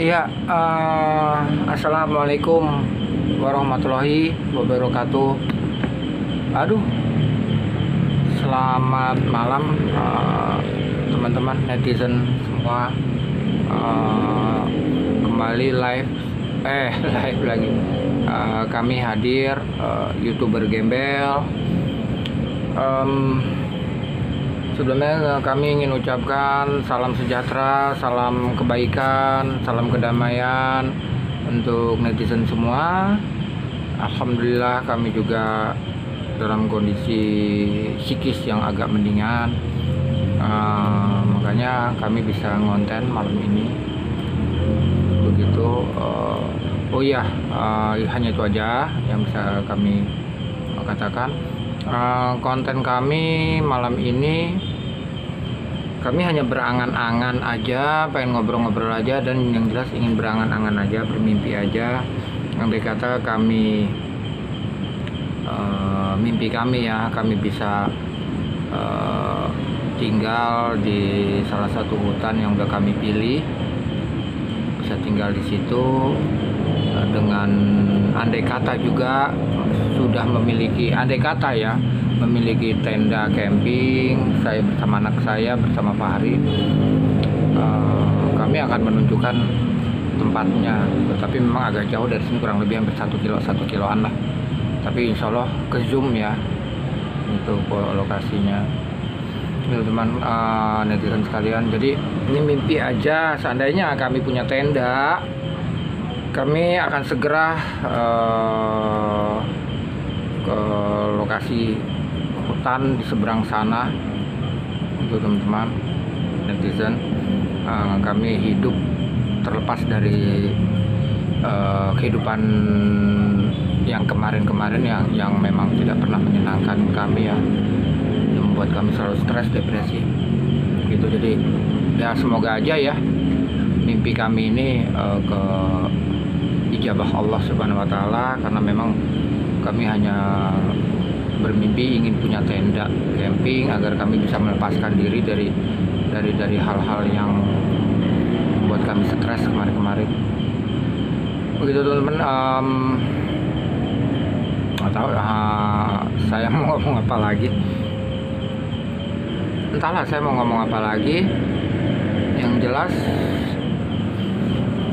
Iya, assalamualaikum warahmatullahi wabarakatuh. Aduh, selamat malam teman-teman netizen semua. Kembali live, live lagi. Kami hadir, YouTuber Gembel. Sebelumnya kami ingin ucapkan salam sejahtera, salam kebaikan, salam kedamaian untuk netizen semua. Alhamdulillah kami juga dalam kondisi psikis yang agak mendingan. Makanya kami bisa ngonten malam ini. Begitu. Hanya itu aja yang bisa kami katakan. Konten kami malam ini, kami hanya berangan-angan aja, pengen ngobrol-ngobrol aja, dan yang jelas ingin berangan-angan aja, bermimpi aja. Andai kata kami mimpi kami ya, kami bisa tinggal di salah satu hutan yang udah kami pilih, bisa tinggal di situ dengan andai kata juga sudah memiliki, andai kata ya, memiliki tenda camping. Saya bersama anak saya, bersama Fahri, kami akan menunjukkan tempatnya, tetapi memang agak jauh dari sini, kurang lebih hampir 1 kiloan lah, tapi insya Allah ke zoom ya itu lokasinya. Ini teman netizen sekalian, jadi ini mimpi aja. Seandainya kami punya tenda, kami akan segera ke lokasi hutan di seberang sana. Untuk teman-teman netizen, kami hidup terlepas dari kehidupan yang kemarin-kemarin yang memang tidak pernah menyenangkan kami ya, yang membuat kami selalu stres, depresi gitu. Jadi ya semoga aja ya mimpi kami ini ke ijabah Allah Subhanahu wa Ta'ala, karena memang kami hanya bermimpi ingin punya tenda camping agar kami bisa melepaskan diri dari hal-hal yang membuat kami stres kemarin-kemarin. Begitu teman-teman. Nggak tahu saya mau ngomong apa lagi. Entahlah saya mau ngomong apa lagi. Yang jelas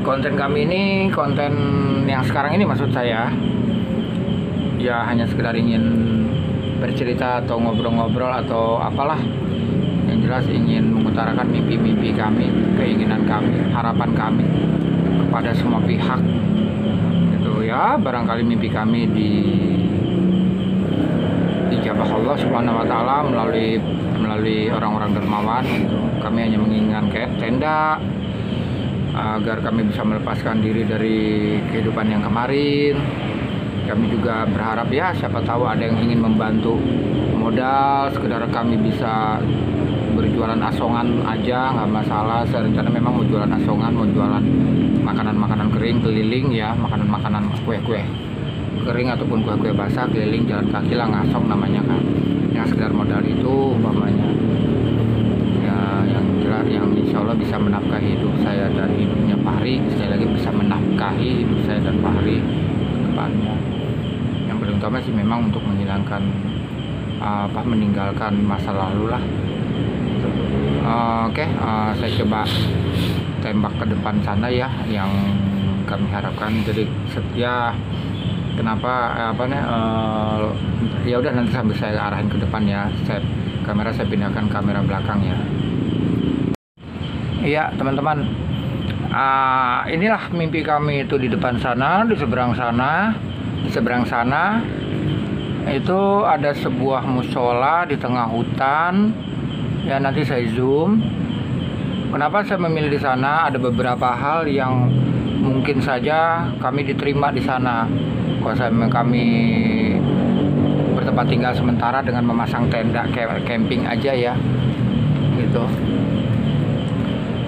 konten kami ini, konten yang sekarang ini maksud saya, ya hanya sekedar ingin bercerita atau ngobrol-ngobrol atau apalah. Yang jelas ingin mengutarakan mimpi-mimpi kami, keinginan kami, harapan kami kepada semua pihak gitu ya. Barangkali mimpi kami dijabah Allah Subhanahu wa Ta'ala melalui orang-orang dermawan gitu. Kami hanya menginginkan tenda agar kami bisa melepaskan diri dari kehidupan yang kemarin. Kami juga berharap ya, siapa tahu ada yang ingin membantu modal, sekedar kami bisa berjualan asongan aja, nggak masalah. Saya rencana memang mau jualan asongan, mau jualan makanan-makanan kering keliling ya, makanan-makanan kue-kue kering ataupun kue-kue basah keliling jalan kaki lah, ngasong namanya kan. Yang sekedar modal itu umpamanya ya, yang jelas yang insya Allah bisa menafkahi hidup saya dan hidupnya Fahri. Sekali lagi bisa menafkahi hidup saya dan Fahri ke depannya. Yang paling utama sih memang untuk menghilangkan meninggalkan masa lalu lah. Oke, saya coba tembak ke depan sana ya, yang kami harapkan. Jadi setia kenapa ya udah, nanti sambil saya arahin ke depan ya. Saya pindahkan kamera belakang ya. Iya teman-teman, inilah mimpi kami itu di depan sana, di seberang sana. Di seberang sana itu ada sebuah musola di tengah hutan ya, nanti saya zoom. Kenapa saya memilih di sana? Ada beberapa hal yang mungkin saja kami diterima di sana. Kalau kami bertempat tinggal sementara dengan memasang tenda camping aja ya gitu.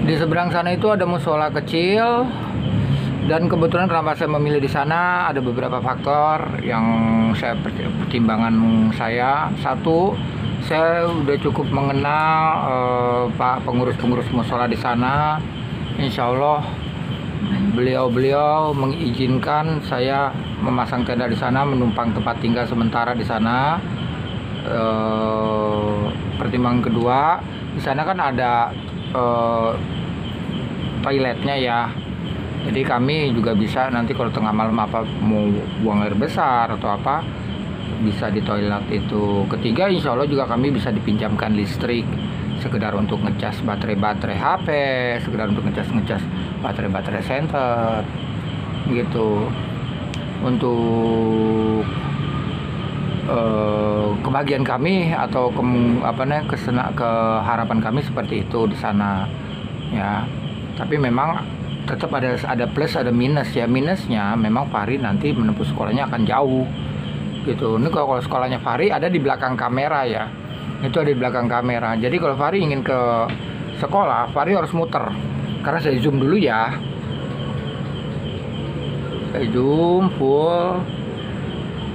Di seberang sana itu ada musola kecil, dan kebetulan kenapa saya memilih di sana, ada beberapa faktor yang saya pertimbangan saya. Satu, saya udah cukup mengenal Pak pengurus-pengurus musola di sana. Insya Allah beliau mengizinkan saya memasang tenda di sana, menumpang tempat tinggal sementara di sana. Pertimbangan kedua, di sana kan ada toiletnya ya. Jadi kami juga bisa nanti kalau tengah malam apa mau buang air besar atau apa, bisa di toilet itu. Ketiga, insya Allah juga kami bisa dipinjamkan listrik, sekedar untuk ngecas baterai HP, sekedar untuk ngecas baterai senter gitu. Untuk kebahagiaan kami atau keharapan kami seperti itu di sana ya. Tapi memang tetap ada plus ada minus ya. Minusnya memang Fahri nanti menempuh sekolahnya akan jauh gitu. Ini kalau sekolahnya Fahri ada di belakang kamera ya, itu ada di belakang kamera. Jadi kalau Fahri ingin ke sekolah, Fahri harus muter. Karena saya zoom dulu ya, saya zoom full.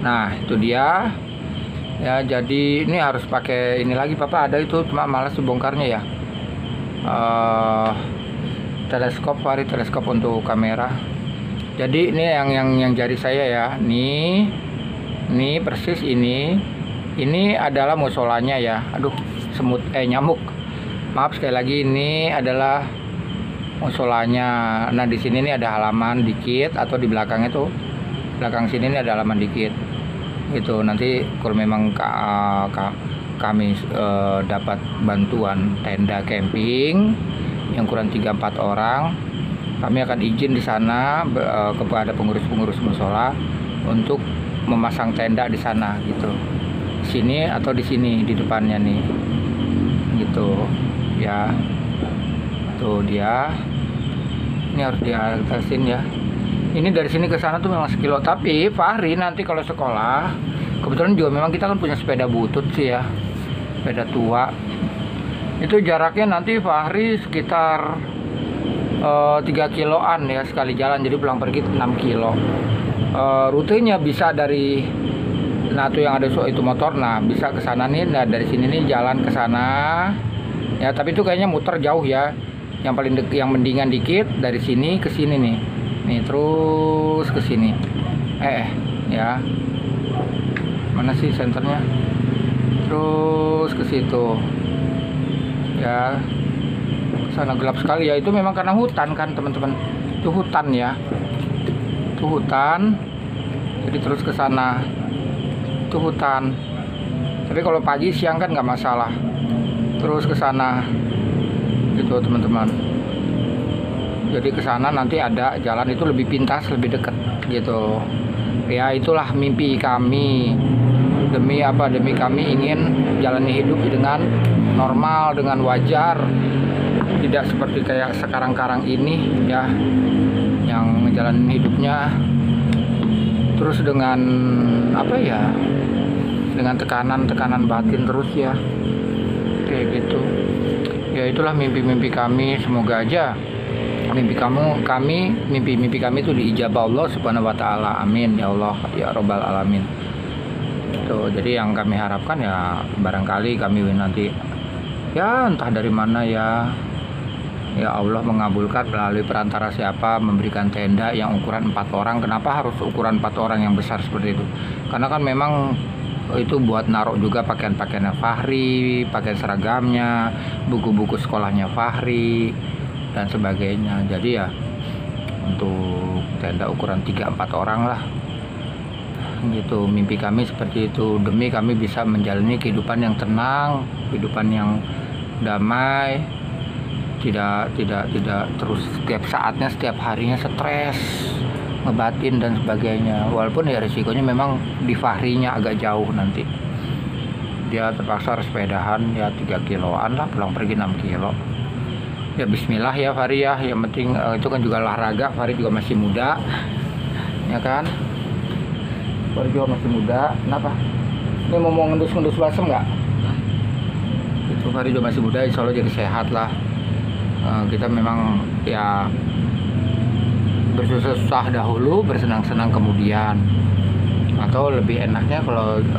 Nah itu dia ya. Jadi ini harus pakai ini lagi, Papa ada itu, cuma malas dibongkarnya ya. Teleskop, Fahri teleskop untuk kamera. Jadi ini yang jari saya ya, ini persis ini adalah musolanya ya. Aduh, nyamuk. Maaf sekali lagi, ini adalah musolanya. Nah di sini nih ada halaman dikit, atau di belakang itu, belakang sini nih ada halaman dikit. Gitu. Nanti kalau memang kami dapat bantuan tenda camping yang kurang 3-4 orang, kami akan izin di sana kepada pengurus-pengurus musola untuk memasang tenda di sana gitu. Sini atau di sini di depannya nih. Gitu ya. Tuh dia. Ini harus diatasin ya. Ini dari sini ke sana tuh memang sekilo, tapi Fahri nanti kalau sekolah, kebetulan juga memang kita kan punya sepeda butut sih ya. Sepeda tua. Itu jaraknya nanti Fahri sekitar 3 kiloan ya sekali jalan, jadi pulang pergi 6 kilo. Rutenya bisa dari itu yang ada itu motor, nah bisa ke sana nih. Nah dari sini nih jalan ke sana ya, tapi itu kayaknya muter jauh ya. Yang paling yang mendingan dikit dari sini ke sini nih terus ke sini ya, mana sih senternya, terus ke situ ya. Sana gelap sekali ya, itu memang karena hutan kan teman-teman, itu hutan ya, itu hutan. Jadi terus ke sana itu hutan, tapi kalau pagi siang kan nggak masalah. Terus ke sana gitu teman-teman. Jadi ke sana nanti ada jalan itu lebih pintas, lebih dekat gitu ya. Itulah mimpi kami. Demi kami ingin jalani hidup dengan normal, dengan wajar, tidak seperti kayak sekarang ini ya, yang ngejalanin hidupnya terus dengan dengan tekanan batin terus ya, kayak gitu ya. Itulah mimpi-mimpi kami. Semoga aja mimpi kami itu diijabah Allah Subhanahu wa taala. Amin ya Allah ya Rabbal alamin. Jadi yang kami harapkan ya, barangkali kami nanti ya entah dari mana ya Allah mengabulkan melalui perantara siapa, memberikan tenda yang ukuran 4 orang. Kenapa harus ukuran 4 orang yang besar seperti itu? Karena kan memang itu buat naruh juga pakaian-pakaiannya Fahri, pakaian seragamnya, buku-buku sekolahnya Fahri dan sebagainya. Jadi ya untuk tenda ukuran 3-4 orang lah gitu. Mimpi kami seperti itu, demi kami bisa menjalani kehidupan yang tenang, kehidupan yang damai, tidak terus setiap saatnya, setiap harinya stres, ngebatin dan sebagainya. Walaupun ya resikonya memang di Fahrinya agak jauh, nanti dia terpaksa harus sepedahan ya 3 kiloan lah, pulang pergi 6 kilo ya. Bismillah ya Fahri ya, yang penting itu kan juga olahraga. Fahri juga masih muda ya kan, Fahri juga masih muda. Kenapa? Ini mau ngendus basem nggak? Itu Fahri juga masih muda, insya Allah jadi sehat lah. Kita memang ya bersusah dahulu, bersenang-senang kemudian. Atau lebih enaknya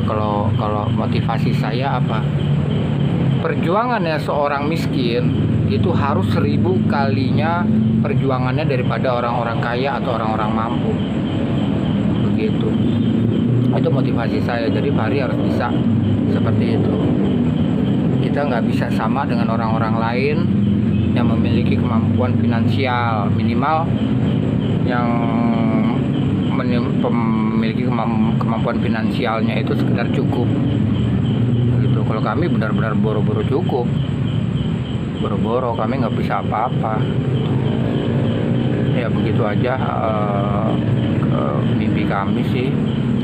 kalau motivasi saya apa? Perjuangannya seorang miskin itu harus 1000 kalinya perjuangannya daripada orang-orang kaya atau orang-orang mampu. Begitu. Itu motivasi saya. Jadi Fahri harus bisa seperti itu. Kita nggak bisa sama dengan orang-orang lain yang memiliki kemampuan finansial minimal, yang memiliki kemampuan finansialnya itu sekedar cukup gitu. Kalau kami benar-benar boro-boro cukup, boro-boro, kami nggak bisa apa-apa. Ya begitu aja mimpi kami sih.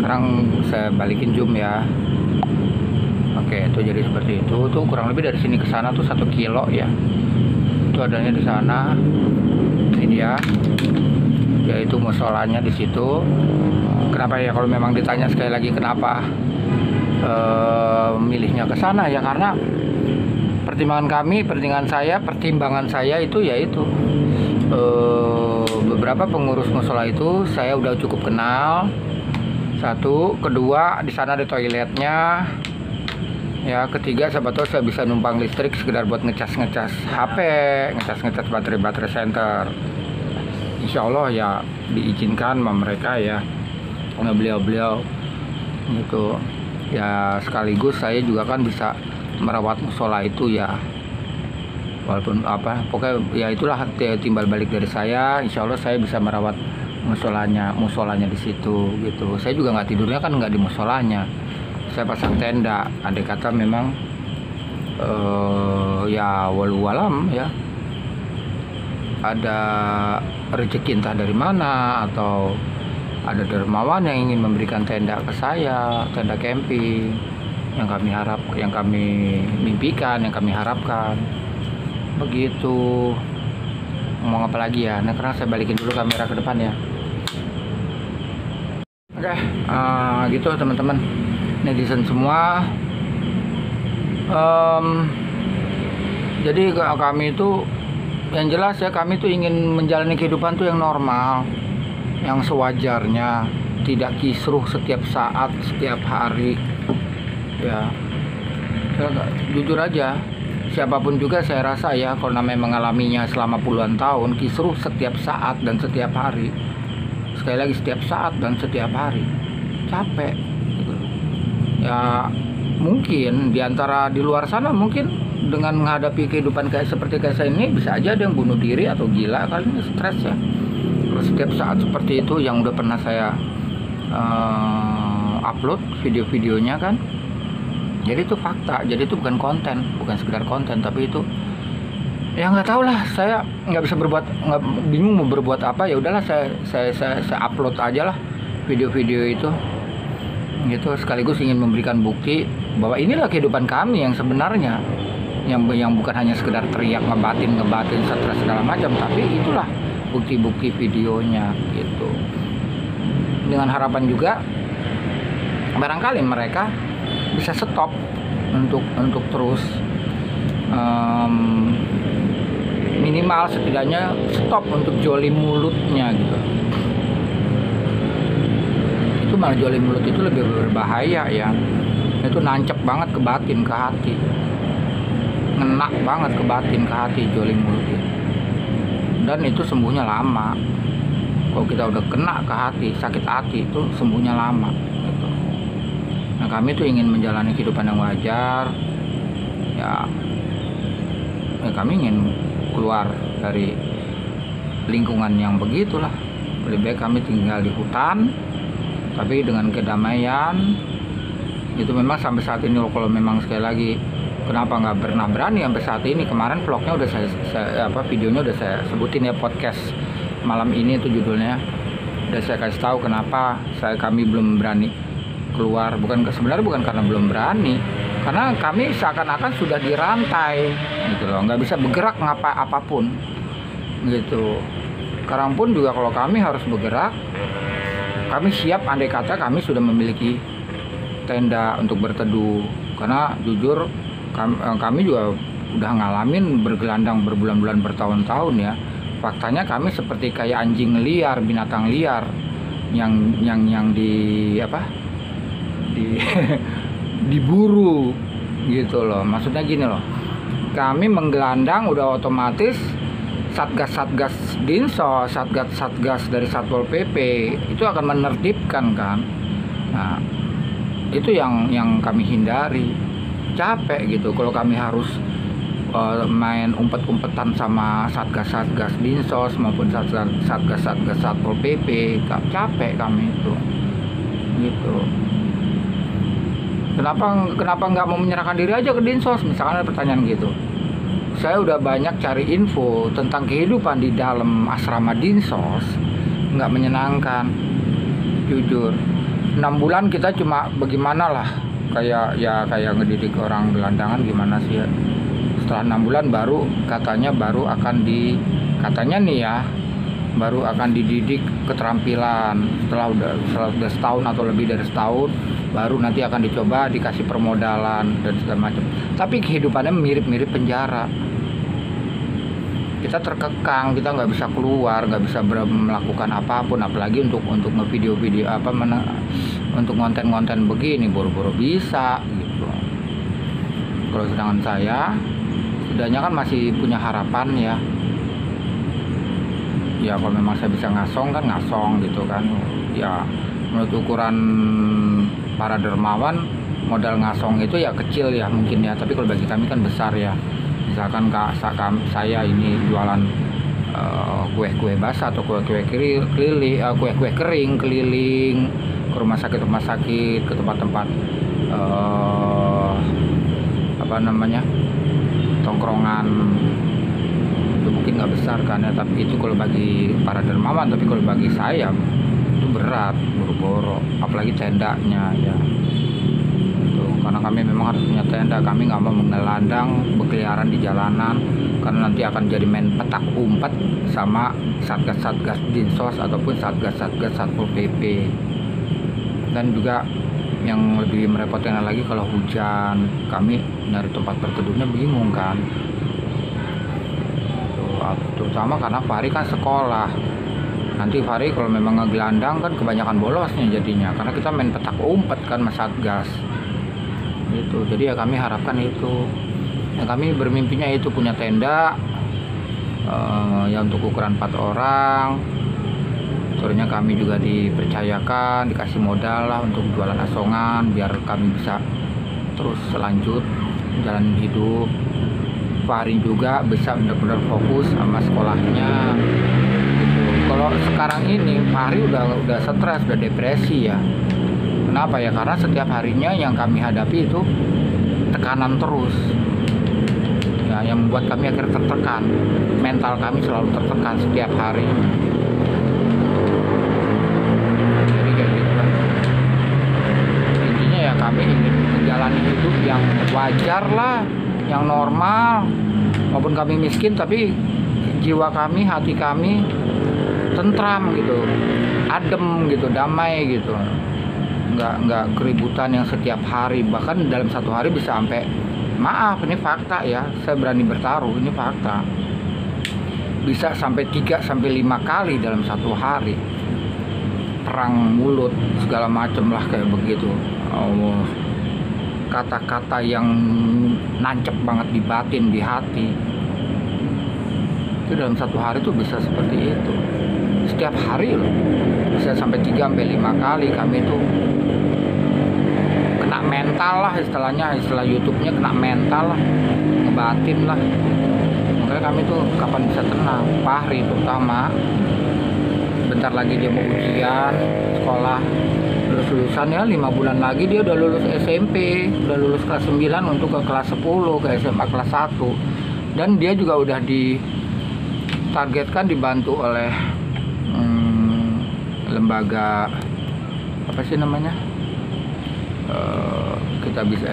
Sekarang saya balikin zoom ya. Oke, itu jadi seperti itu. Tuh kurang lebih dari sini ke sana tuh 1 kilo ya. Itu adanya di sana. Ini dia. Yaitu musolanya di situ. Kenapa ya, kalau memang ditanya sekali lagi kenapa milihnya ke sana ya, karena pertimbangan saya itu yaitu beberapa pengurus musola itu saya udah cukup kenal. Satu, kedua di sana ada toiletnya. Ya, ketiga siapa tahu saya bisa numpang listrik sekedar buat ngecas HP, ngecas baterai center. Insya Allah ya diizinkan sama mereka ya, karena beliau gitu ya. Sekaligus saya juga kan bisa merawat musola itu ya, walaupun pokoknya ya itulah timbal balik dari saya. Insya Allah saya bisa merawat musolanya di situ gitu. Saya juga nggak tidurnya kan nggak di musolanya, saya pasang tenda. Andai kata memang ya walau alam ya ada rezeki entah dari mana, atau ada dermawan yang ingin memberikan tenda ke saya, tenda camping yang kami mimpikan, yang kami harapkan. Begitu. Ngomong apa lagi ya? Nah, sekarang saya balikin dulu kamera ke depan ya. Oke, gitu teman-teman netizen semua. Jadi kami itu yang jelas ya, kami tuh ingin menjalani kehidupan tuh yang normal, yang sewajarnya, tidak kisruh setiap saat, setiap hari ya. Jujur aja, siapapun juga saya rasa ya, kalau namanya mengalaminya selama puluhan tahun, kisruh setiap saat dan setiap hari, sekali lagi setiap saat dan setiap hari, capek gitu. Ya mungkin diantara di luar sana mungkin dengan menghadapi kehidupan seperti saya ini bisa aja ada yang bunuh diri atau gila kali ini, stres ya. Kalau setiap saat seperti itu yang udah pernah saya upload video-videonya kan. Jadi itu fakta, jadi itu bukan konten, bukan sekedar konten, tapi itu ya nggak tahu lah, saya nggak bisa bingung mau berbuat apa. Ya udahlah, saya upload aja lah video-video itu gitu, sekaligus ingin memberikan bukti bahwa inilah kehidupan kami yang sebenarnya, yang bukan hanya sekedar teriak ngebatin stres segala macam, tapi itulah bukti-bukti videonya gitu. Dengan harapan juga barangkali mereka bisa stop untuk terus minimal setidaknya stop untuk joli mulutnya gitu. Itu malah joli mulut itu lebih berbahaya ya. Itu nancep banget ke batin, ke hati, ngena banget ke batin, ke hati joli mulut itu. Dan itu sembuhnya lama. Kalau kita udah kena ke hati, sakit hati, itu sembuhnya lama gitu. Nah, kami tuh ingin menjalani kehidupan yang wajar ya. Kami ingin keluar dari lingkungan yang begitulah. Lebih baik kami tinggal di hutan tapi dengan kedamaian. Itu memang sampai saat ini, kalau memang sekali lagi kenapa nggak pernah berani sampai saat ini. Kemarin vlognya udah videonya udah saya sebutin ya, podcast malam ini itu judulnya udah saya kasih tahu kenapa kami belum berani keluar. Sebenarnya bukan karena belum berani, karena kami seakan-akan sudah dirantai gitu loh, nggak bisa bergerak apapun gitu. Sekarang pun juga kalau kami harus bergerak, kami siap andai kata kami sudah memiliki tenda untuk berteduh. Karena jujur kami juga udah ngalamin bergelandang berbulan-bulan, bertahun-tahun ya. Faktanya kami seperti kayak anjing liar, binatang liar yang diburu gitu loh. Maksudnya gini loh, kami menggelandang udah otomatis satgas-satgas Dinsos, satgas-satgas dari Satpol PP itu akan menertibkan kan. Nah, itu yang kami hindari. Capek gitu kalau kami harus main umpet-umpetan sama satgas-satgas Dinsos maupun satgas-satgas Satpol PP. Capek kami itu gitu. Kenapa nggak mau menyerahkan diri aja ke Dinsos, misalkan ada pertanyaan gitu. Saya udah banyak cari info tentang kehidupan di dalam asrama Dinsos, nggak menyenangkan, jujur. 6 bulan kita cuma bagaimana lah, kayak ngedidik orang gelandangan gimana sih ya. Setelah 6 bulan baru katanya baru akan dididik keterampilan. Setelah udah setahun atau lebih dari setahun, baru nanti akan dicoba dikasih permodalan dan segala macam. Tapi kehidupannya mirip-mirip penjara. Kita terkekang, kita nggak bisa keluar, nggak bisa melakukan apapun, apalagi untuk ngevideo-video untuk konten-konten begini, boro-boro bisa gitu. Kalau sedangkan saya, setidaknya kan masih punya harapan ya. Ya kalau memang saya bisa ngasong kan ngasong gitu kan. Ya menurut ukuran para dermawan, modal ngasong itu ya kecil ya mungkin ya, tapi kalau bagi kami kan besar ya. Misalkan saya ini jualan kue-kue basah atau kue-kue kering keliling ke rumah sakit, ke tempat-tempat tongkrongan, itu mungkin nggak besar kan ya, tapi itu kalau bagi para dermawan. Tapi kalau bagi saya itu berat, boro-boro, apalagi tendanya ya. Karena kami memang harus punya tenda, kami nggak mau menggelandang berkeliaran di jalanan, karena nanti akan jadi main petak umpet sama satgas-satgas Dinsos ataupun satgas-satgas Satpol PP. Dan juga yang lebih merepotkan lagi kalau hujan, kami nyari tempat berteduhnya bingung kan. Terutama karena Fahri kan sekolah. Nanti Fahri kalau memang ngegelandang kan kebanyakan bolosnya jadinya, karena kita main petak umpet kan sama satgas gitu. Jadi ya kami harapkan itu, ya kami bermimpinya itu punya tenda ya untuk ukuran 4 orang. Soalnya kami juga dipercayakan, dikasih modal lah untuk jualan asongan biar kami bisa terus lanjut jalan hidup. Fahri juga bisa benar-benar fokus sama sekolahnya gitu. Kalau sekarang ini Fahri udah stres, udah depresi ya. Kenapa ya? Karena setiap harinya yang kami hadapi itu tekanan terus ya, yang membuat kami akhirnya tertekan. Mental kami selalu tertekan setiap hari. Jadi kayak gitu kan. Intinya ya kami ingin menjalani hidup yang wajar lah, yang normal. Walaupun kami miskin, tapi jiwa kami, hati kami tentram gitu, adem gitu, damai gitu. Nggak keributan yang setiap hari. Bahkan dalam satu hari bisa sampai, maaf ini fakta ya, saya berani bertaruh ini fakta, bisa sampai 3-5 kali dalam satu hari. Perang mulut segala macem lah kayak begitu. Kata-kata yang nancep banget di batin, di hati, itu dalam satu hari tuh bisa seperti itu. Setiap hari loh, bisa sampai 3-5 kali kami tuh kena mental lah istilahnya, istilah YouTube-nya kena mental lah, ngebatin lah. Makanya kami tuh kapan bisa tenang. Fahri terutama, bentar lagi dia mau ujian sekolah, lulusan ya, 5 bulan lagi dia udah lulus SMP, udah lulus kelas 9 untuk ke kelas 10, ke SMA kelas 1. Dan dia juga udah ditargetkan dibantu oleh lembaga apa sih namanya, kita bisa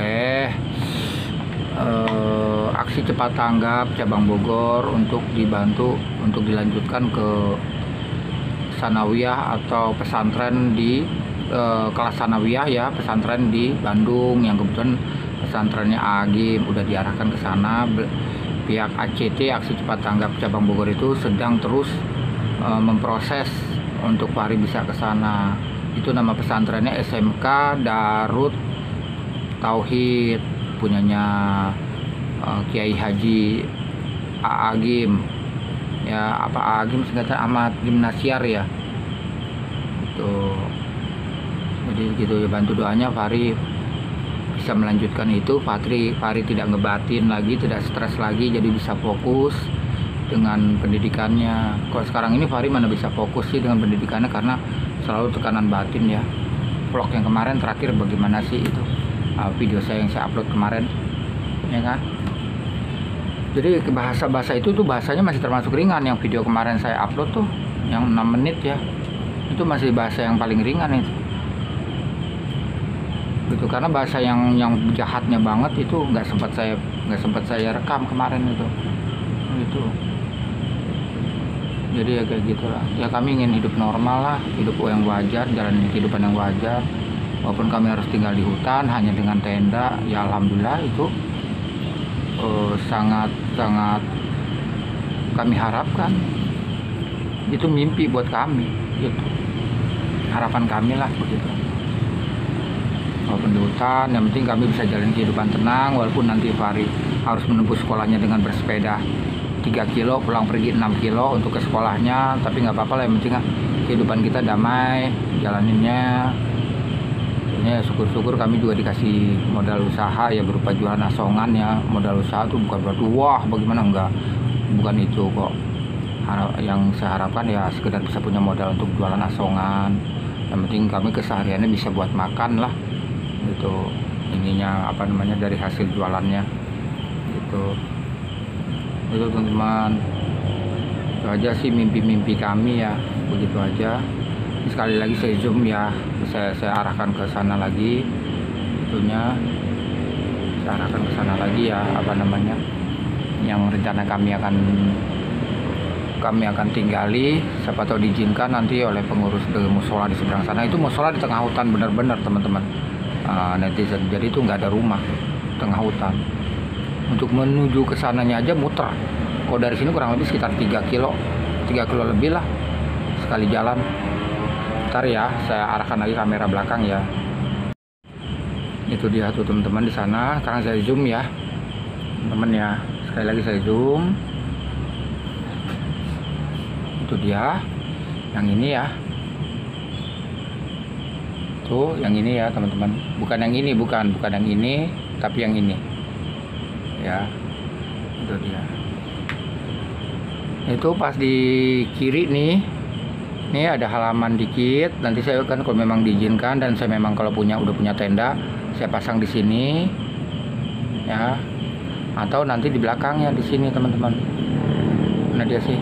aksi cepat tanggap cabang Bogor, untuk dibantu untuk dilanjutkan ke sanawiyah atau pesantren di kelas sanawiyah ya, pesantren di Bandung yang kebetulan pesantrennya Agim udah diarahkan ke sana. Pihak ACT, aksi cepat tanggap cabang Bogor itu sedang terus memproses untuk Fahri bisa ke sana. Itu nama pesantrennya SMK Darut Tauhid, punyanya Kiai Haji Agim ya, apa Agim singkatan Ahmad Gimnasiar ya itu. Jadi gitu ya, bantu doanya Fahri bisa melanjutkan itu. Fahri tidak ngebatin lagi, tidak stres lagi, jadi bisa fokus dengan pendidikannya. Kalau sekarang ini Fahri mana bisa fokus sih dengan pendidikannya, karena selalu tekanan batin ya. Vlog yang kemarin terakhir bagaimana sih itu, video saya yang saya upload kemarin ya kan. Jadi bahasa itu tuh bahasanya masih termasuk ringan. Yang video kemarin saya upload tuh yang 6 menit ya, itu masih bahasa yang paling ringan itu gitu, karena bahasa yang jahatnya banget itu nggak sempat saya rekam kemarin itu gitu. Jadi ya kayak gitulah ya, kami ingin hidup normal lah, hidup yang wajar, jalan kehidupan yang wajar. Walaupun kami harus tinggal di hutan hanya dengan tenda ya, alhamdulillah itu sangat kami harapkan. Itu mimpi buat kami gitu, harapan kami lah begitu. Walaupun di hutan, yang penting kami bisa jalan kehidupan tenang. Walaupun nanti Fahri harus menempuh sekolahnya dengan bersepeda 3 kilo, pulang pergi 6 kilo untuk ke sekolahnya, tapi nggak apa-apa lah, yang penting kehidupan kita damai jalaninnya. Ya syukur-syukur kami juga dikasih modal usaha ya, berupa jualan asongan ya. Modal usaha tuh bukan berarti wah bagaimana, enggak, bukan itu kok. Yang saya harapkan ya sekedar bisa punya modal untuk jualan asongan. Yang penting kami kesehariannya bisa buat makan lah gitu, ininya apa namanya, dari hasil jualannya gitu. Itu teman-teman, itu aja sih mimpi-mimpi kami ya, begitu aja. Sekali lagi saya zoom ya, saya arahkan ke sana lagi itunya, saya arahkan ke sana lagi ya, apa namanya, yang rencana kami akan tinggali. Siapa tahu diizinkan nanti oleh pengurus di musola di seberang sana. Itu musola di tengah hutan benar-benar teman-teman, netizen. Jadi itu nggak ada rumah, tengah hutan. Untuk menuju ke sananya aja muter. Kalau dari sini kurang lebih sekitar 3 kilo lebih lah sekali jalan. Ntar ya saya arahkan lagi kamera belakang ya. Itu dia tuh teman-teman di sana. Sekarang saya zoom ya teman-teman ya, sekali lagi saya zoom. Itu dia yang ini ya, tuh yang ini ya teman-teman, bukan yang ini, bukan yang ini, tapi yang ini ya. Itu dia, itu pas di kiri nih ada halaman dikit. Nanti saya kan kalau memang diizinkan dan saya memang kalau udah punya tenda, saya pasang di sini ya, atau nanti di belakangnya di sini teman-teman. Mana dia sih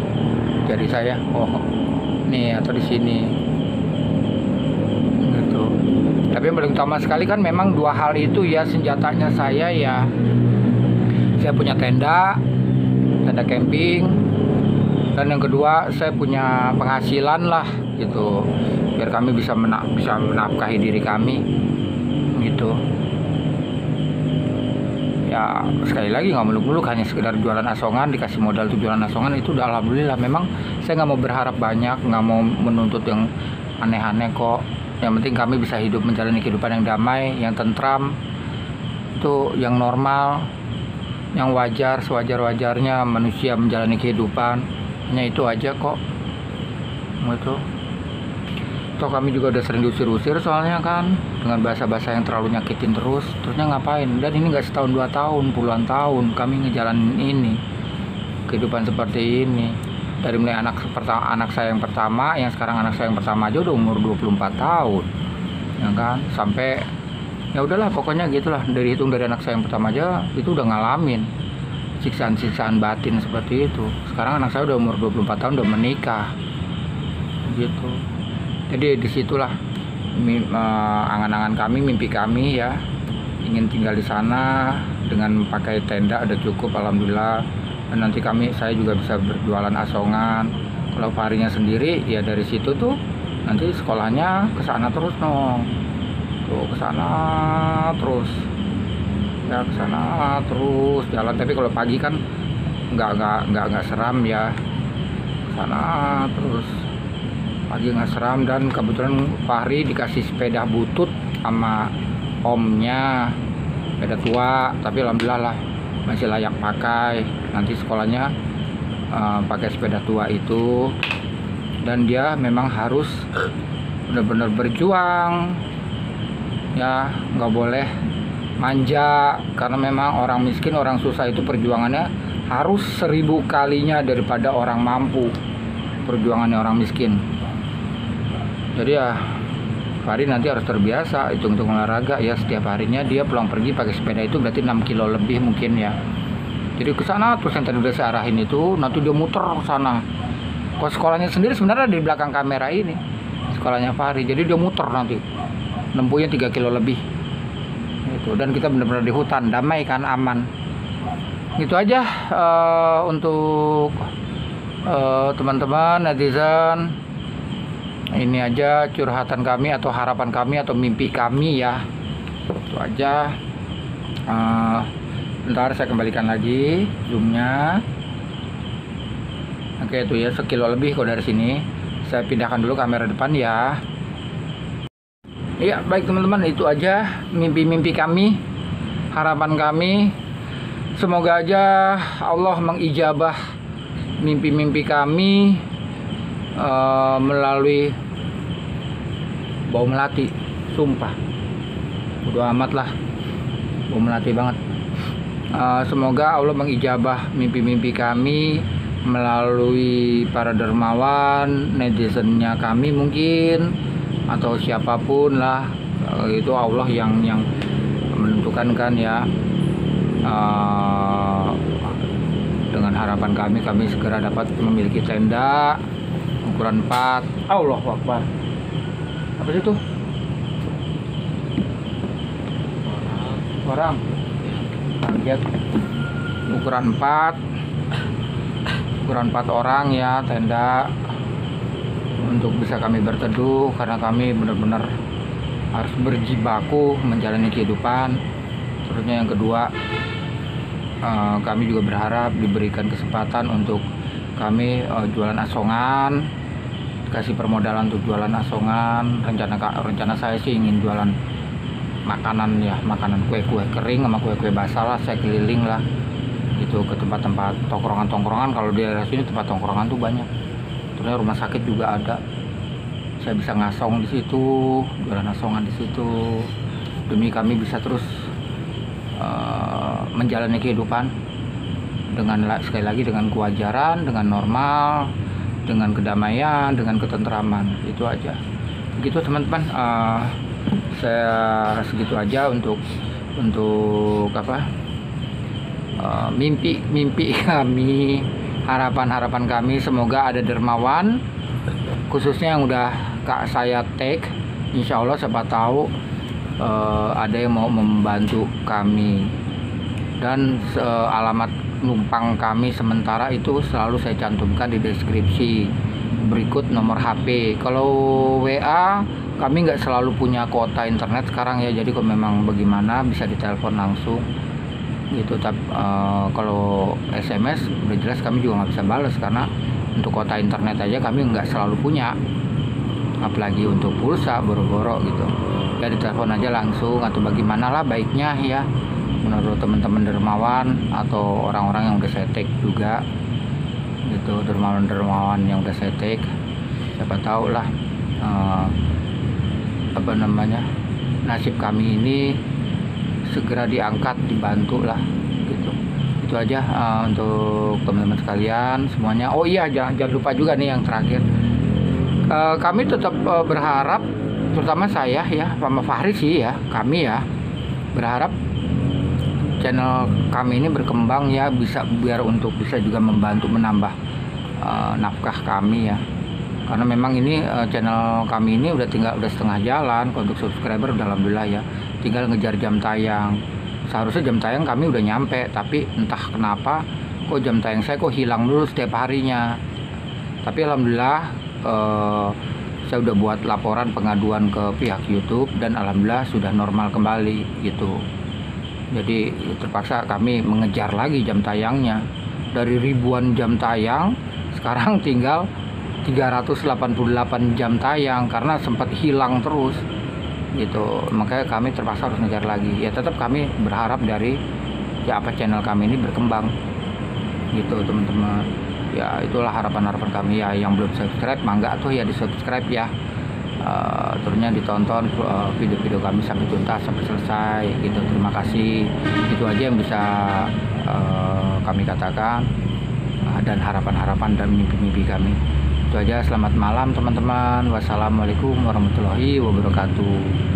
jari saya? Oh nih, atau di sini gitu. Tapi yang paling utama sekali kan memang 2 hal itu ya senjatanya saya ya. Saya punya tenda camping, dan yang kedua saya punya penghasilan lah gitu, biar kami bisa menafkahi diri kami gitu ya. Sekali lagi nggak muluk-muluk, hanya sekedar jualan asongan, dikasih modal tuh jualan asongan, itu udah alhamdulillah. Memang saya nggak mau berharap banyak, nggak mau menuntut yang aneh-aneh kok. Yang penting kami bisa hidup menjalani kehidupan yang damai, yang tentram, itu yang normal, yang wajar, sewajar-wajarnya manusia menjalani kehidupan. Hanya itu aja kok gitu. Toh kami juga udah sering diusir-usir soalnya kan, dengan bahasa-bahasa yang terlalu nyakitin terusnya ngapain. Dan ini nggak setahun 2 tahun, puluhan tahun kami ngejalanin ini, kehidupan seperti ini. Dari mulai anak saya yang pertama, yang sekarang anak saya yang pertama aja udah umur 24 tahun ya kan, sampai ya udahlah pokoknya gitulah. Dari anak saya yang pertama aja itu udah ngalamin siksaan-siksaan batin seperti itu. Sekarang anak saya udah umur 24 tahun, udah menikah gitu. Jadi disitulah angan-angan kami, mimpi kami ya, ingin tinggal di sana dengan pakai tenda udah cukup alhamdulillah. Dan nanti saya juga bisa berjualan asongan. Kalau Fahrinya sendiri ya dari situ tuh nanti sekolahnya ke sana terus tuh ke sana terus ya, ke sana terus jalan. Tapi kalau pagi kan nggak seram ya, ke sana terus pagi nggak seram. Dan kebetulan Fahri dikasih sepeda butut sama omnya, sepeda tua, tapi alhamdulillah lah masih layak pakai. Nanti sekolahnya pakai sepeda tua itu, dan dia memang harus benar-benar berjuang ya, nggak boleh manja, karena memang orang miskin, orang susah itu perjuangannya harus 1000 kalinya daripada orang mampu perjuangannya orang miskin. Jadi ya Fahri nanti harus terbiasa hitung-hitung olahraga ya, setiap harinya dia pulang pergi pakai sepeda itu berarti 6 kilo lebih mungkin ya. Jadi ke sana terus yang tadi udah saya arahin itu, nanti dia muter ke sana. Kalau sekolahnya sendiri sebenarnya di belakang kamera ini, sekolahnya Fahri. Jadi dia muter nanti, nempuhnya 3 kilo lebih. Itu. Dan kita benar-benar di hutan, damai kan, aman. Gitu aja untuk teman-teman netizen. Ini aja curhatan kami atau harapan kami atau mimpi kami ya. Itu aja. Bentar saya kembalikan lagi zoomnya. Oke, itu ya 1 kilo lebih kok dari sini. Saya pindahkan dulu kamera depan ya. Iya, baik teman-teman, itu aja mimpi-mimpi kami, harapan kami. Semoga aja Allah mengijabah mimpi-mimpi kami melalui bau melati. Sumpah, bodo amat lah, bau melati banget. Semoga Allah mengijabah mimpi-mimpi kami melalui para dermawan, netizennya kami mungkin, atau siapapun lah, itu Allah yang menentukan kan ya. Dengan harapan kami segera dapat memiliki tenda ukuran 4. Allahu Akbar. Apa sih itu? Orang target ukuran 4 orang ya, tenda untuk bisa kami berteduh, karena kami benar-benar harus berjibaku menjalani kehidupan. Terusnya yang kedua, kami juga berharap diberikan kesempatan untuk kami jualan asongan, kasih permodalan untuk jualan asongan. Rencana saya sih ingin jualan makanan ya, makanan kue-kue kering sama kue-kue basah lah. Saya keliling lah gitu ke tempat-tempat tongkrongan. Kalau di daerah sini tempat tongkrongan tuh banyak. Terus rumah sakit juga ada. Saya bisa ngasong di situ, jualan asongan di situ, demi kami bisa terus menjalani kehidupan dengan, sekali lagi, dengan kewajaran, dengan normal, dengan kedamaian, dengan ketentraman. Itu aja. Begitu teman-teman, saya segitu aja untuk apa, mimpi kami, harapan kami. Semoga ada dermawan khususnya yang udah saya tag, insya Allah siapa tahu ada yang mau membantu kami. Dan alamat numpang kami sementara itu selalu saya cantumkan di deskripsi, berikut nomor HP. Kalau WA kami nggak selalu punya kuota internet sekarang ya, jadi kalau memang bagaimana bisa ditelepon langsung gitu. Tapi kalau SMS udah jelas kami juga nggak bisa balas, karena untuk kuota internet aja kami nggak selalu punya, apalagi untuk pulsa boro-boro gitu ya. Ditelepon aja langsung, atau bagaimana lah baiknya ya menurut teman-teman dermawan atau orang-orang yang udah saya tag juga gitu, dermawan yang udah saya tag. Siapa tahu lah apa namanya, nasib kami ini segera diangkat, dibantu lah gitu. Itu aja untuk teman-teman sekalian semuanya. Oh iya, jangan lupa juga nih yang terakhir, kami tetap berharap, terutama saya ya sama Fahri sih ya, kami ya berharap channel kami ini berkembang ya, bisa biar untuk bisa juga membantu menambah nafkah kami ya. Karena memang ini channel kami ini udah setengah jalan. Untuk subscriber udah alhamdulillah ya, tinggal ngejar jam tayang. Seharusnya jam tayang kami udah nyampe, tapi entah kenapa kok jam tayang saya kok hilang dulu setiap harinya. Tapi alhamdulillah saya udah buat laporan pengaduan ke pihak YouTube dan alhamdulillah sudah normal kembali gitu. Jadi terpaksa kami mengejar lagi jam tayangnya. Dari ribuan jam tayang sekarang tinggal 388 jam tayang karena sempat hilang terus gitu. Makanya kami terpaksa harus ngejar lagi. Ya tetap kami berharap dari ya apa channel kami ini berkembang gitu teman-teman. Ya itulah harapan-harapan kami ya. Yang belum subscribe mangga tuh ya di subscribe ya, terusnya ditonton video-video kami sampai tuntas sampai selesai gitu. Terima kasih, itu aja yang bisa kami katakan, dan harapan-harapan dan mimpi-mimpi kami itu aja. Selamat malam teman-teman, wassalamualaikum warahmatullahi wabarakatuh.